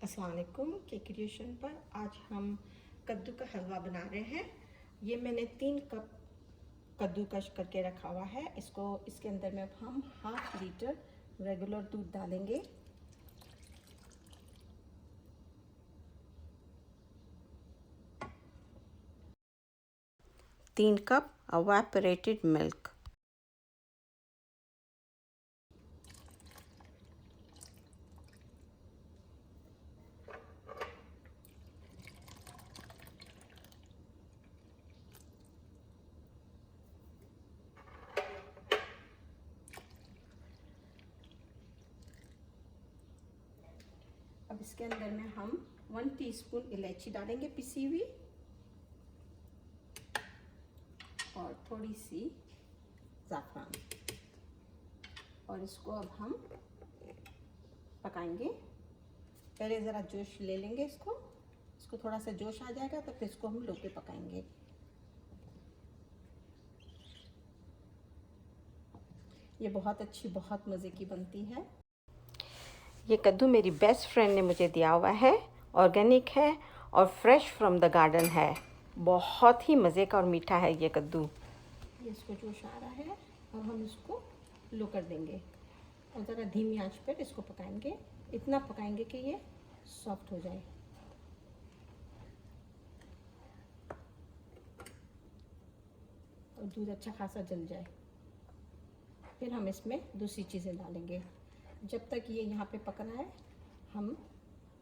अस्सलाम वालेकुम के क्रिएशन पर आज हम कद्दू का हलवा बना रहे हैं। ये मैंने 3 कप कद्दूकस करके रखा हुआ है। इसके अंदर में अब हम 1/2 लीटर रेगुलर दूध डालेंगे। तीन कप एवापोरेटेड मिल्क, अब इसके अंदर में हम 1 टीस्पून इलायची डालेंगे पिसी हुई और थोड़ी सी ज़ाफ़रान, और इसको अब हम पकाएंगे। पहले ज़रा जोश ले लेंगे इसको थोड़ा सा जोश आ जाएगा तो फिर इसको हम लो पे पकाएंगे। ये बहुत अच्छी, बहुत मज़े की बनती है। ये कद्दू मेरी बेस्ट फ्रेंड ने मुझे दिया हुआ है, ऑर्गेनिक है और फ्रेश फ्रॉम द गार्डन है। बहुत ही मज़े का और मीठा है ये कद्दू। ये इसको जोश आ रहा है और हम इसको लो कर देंगे और ज़रा धीमी आंच पर इसको पकाएंगे। इतना पकाएंगे कि ये सॉफ्ट हो जाए। और दूध अच्छा खासा जल जाए। फिर हम इसमें दूसरी चीज़ें डालेंगे। जब तक ये यहाँ पे पक रहा है हम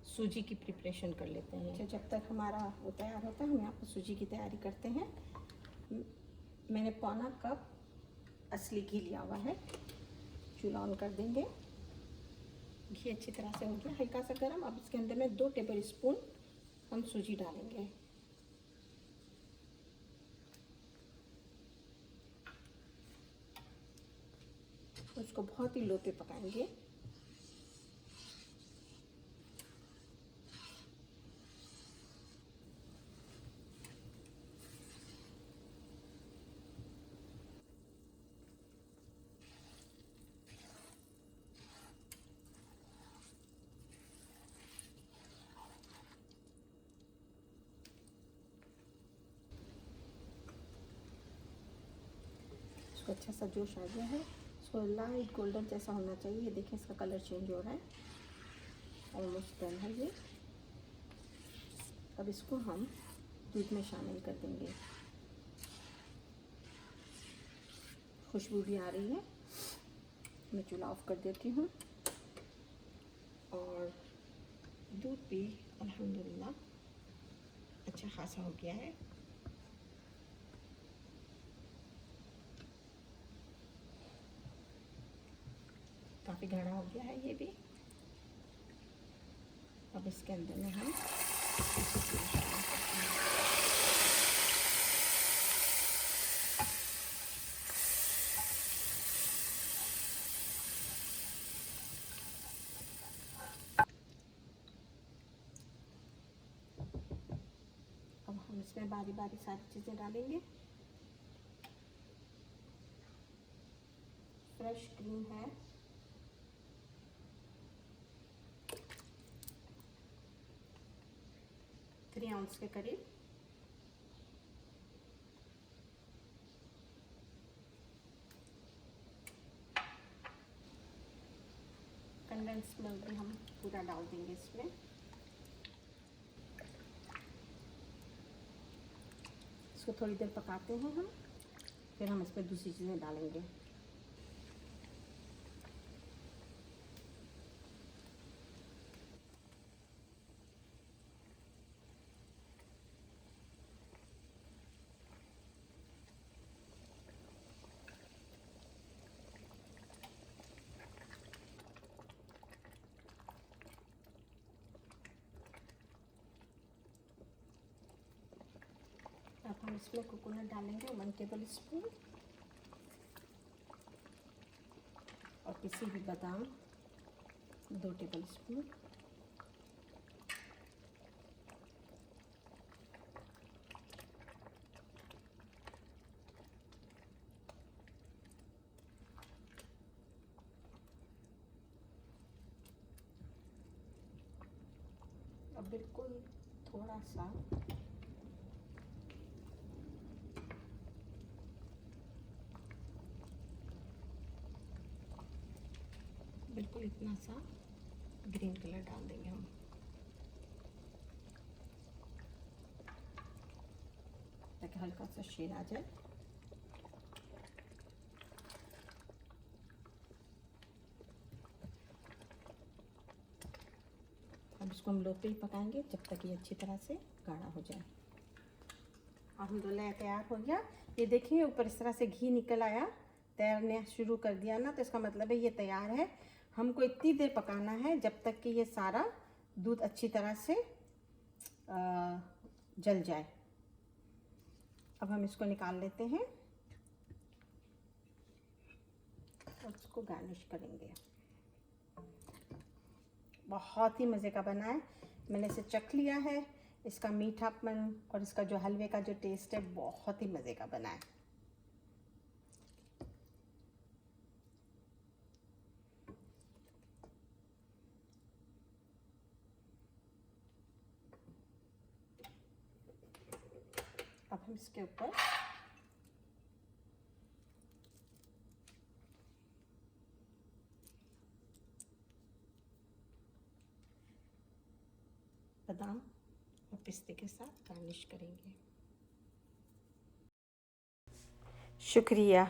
सूजी की प्रिपरेशन कर लेते हैं। अच्छा, जब तक हमारा वो तैयार होता है हम यहाँ पर सूजी की तैयारी करते हैं। मैंने 1/4 कप असली घी लिया हुआ है। चूल्हा ऑन कर देंगे। घी अच्छी तरह से हो गया, हल्का सा गर्म। अब इसके अंदर में 2 टेबल स्पून हम सूजी डालेंगे। उसको बहुत ही लो पे पकाएंगे। इसको अच्छा सा जोश आ गया है। इसको लाइट गोल्डन जैसा होना चाहिए। ये देखें, इसका कलर चेंज हो रहा है, ऑलमोस्ट डन है ये। अब इसको हम दूध में शामिल कर देंगे। खुशबू भी आ रही है। मैं चूल्हा ऑफ कर देती हूँ। और दूध भी अल्हम्दुलिल्लाह अच्छा खासा हो गया है। काफ़ी गाढ़ा हो गया है ये भी। अब इसके अंदर में हम इसमें बारी बारी सारी चीज़ें डालेंगे। फ्रेश क्रीम है, थ्री आउंस के करीब। कंडेंस मिल्क भी हम पूरा डाल देंगे इसमें। इसको थोड़ी देर पकाते हैं हम, फिर हम इसमें दूसरी चीज़ें डालेंगे। अब हम इसमें कोकोनट डालेंगे 1 टेबल स्पून, और पिसी हुई बादाम 2 टेबल स्पून। अब बिल्कुल थोड़ा सा बिल्कुल इतना सा ग्रीन कलर डाल देंगे हम, ताकि हल्का सा शेड आ जाए। अब इसको हम लो पे ही पकाएंगे जब तक ये अच्छी तरह से गाढ़ा हो जाए। अल्हम्दुलिल्लाह तैयार हो गया। ये देखिए ऊपर इस तरह से घी निकल आया, तैरने शुरू कर दिया ना, तो इसका मतलब है ये तैयार है। हमको इतनी देर पकाना है जब तक कि ये सारा दूध अच्छी तरह से जल जाए। अब हम इसको निकाल लेते हैं और इसको गार्निश करेंगे। बहुत ही मज़े का बना है। मैंने इसे चख लिया है, इसका मीठापन और इसका जो हलवे का जो टेस्ट है बहुत ही मज़े का बना है। अब हम इसके ऊपर बादाम और पिस्ते के साथ गार्निश करेंगे। शुक्रिया।